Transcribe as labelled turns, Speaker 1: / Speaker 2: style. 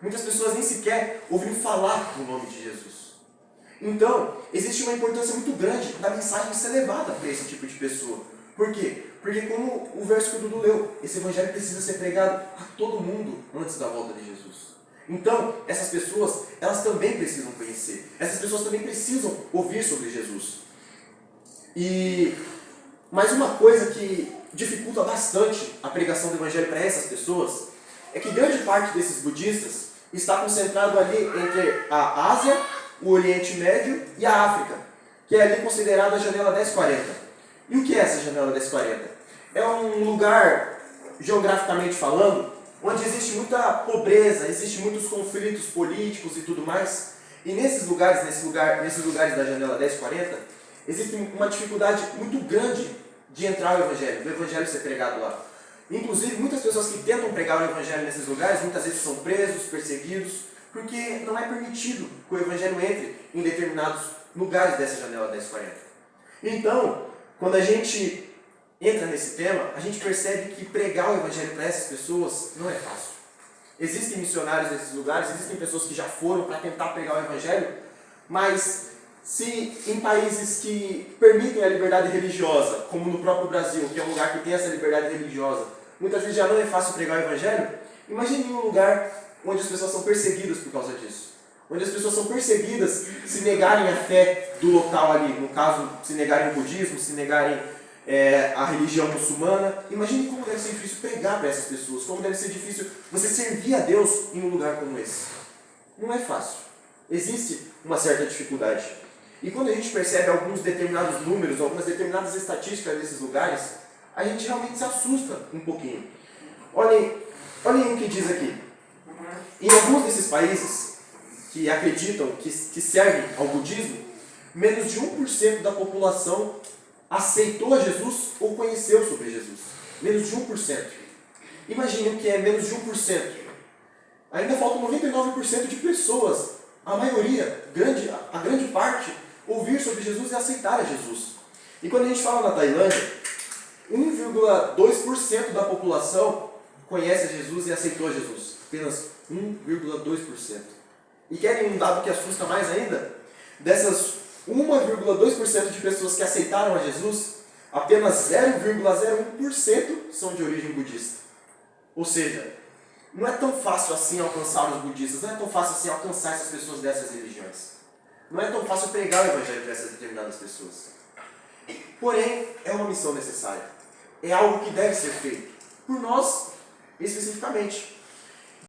Speaker 1: Muitas pessoas nem sequer ouviram falar no nome de Jesus. Então, existe uma importância muito grande da mensagem ser levada para esse tipo de pessoa. Por quê? Porque como o verso que o Dudu leu, esse evangelho precisa ser pregado a todo mundo antes da volta de Jesus. Então, essas pessoas, elas também precisam conhecer. Essas pessoas também precisam ouvir sobre Jesus. E mais uma coisa que dificulta bastante a pregação do evangelho para essas pessoas é que grande parte desses budistas está concentrado ali entre a Ásia, o Oriente Médio e a África, que é ali considerada a janela 1040. E o que é essa janela 1040? É um lugar, geograficamente falando, onde existe muita pobreza, existe muitos conflitos políticos e tudo mais. E nesses lugares da janela 1040, existe uma dificuldade muito grande de entrar o evangelho, do evangelho ser pregado lá. Inclusive, muitas pessoas que tentam pregar o evangelho nesses lugares, muitas vezes são presos, perseguidos, porque não é permitido que o evangelho entre em determinados lugares dessa janela 1040. Então, quando a gente entra nesse tema, a gente percebe que pregar o evangelho para essas pessoas não é fácil. Existem missionários nesses lugares, existem pessoas que já foram para tentar pregar o evangelho, mas se em países que permitem a liberdade religiosa, como no próprio Brasil, que é um lugar que tem essa liberdade religiosa, muitas vezes já não é fácil pregar o evangelho, imagine um lugar onde as pessoas são perseguidas por causa disso. Onde as pessoas são perseguidas se negarem a fé do local ali, no caso, se negarem o budismo, se negarem a religião muçulmana. Imagine como deve ser difícil pregar para essas pessoas, como deve ser difícil você servir a Deus em um lugar como esse. Não é fácil. Existe uma certa dificuldade. E quando a gente percebe alguns determinados números, algumas determinadas estatísticas desses lugares, a gente realmente se assusta um pouquinho. Olhem o que diz aqui. Em alguns desses países que acreditam, que servem ao budismo, menos de 1% da população aceitou a Jesus ou conheceu sobre Jesus. Menos de 1%. Imagine o que é menos de 1%. Ainda faltam 99% de pessoas, a maioria, a grande parte, ouvir sobre Jesus e aceitar a Jesus. E quando a gente fala na Tailândia, 1,2% da população conhece a Jesus e aceitou a Jesus. Apenas 1,2%. E querem um dado que assusta mais ainda? Dessas 1,2% de pessoas que aceitaram a Jesus, apenas 0,01% são de origem budista. Ou seja, não é tão fácil assim alcançar os budistas, não é tão fácil assim alcançar essas pessoas dessas religiões. Não é tão fácil pregar o evangelho para essas determinadas pessoas. Porém, é uma missão necessária. É algo que deve ser feito. Por nós, especificamente.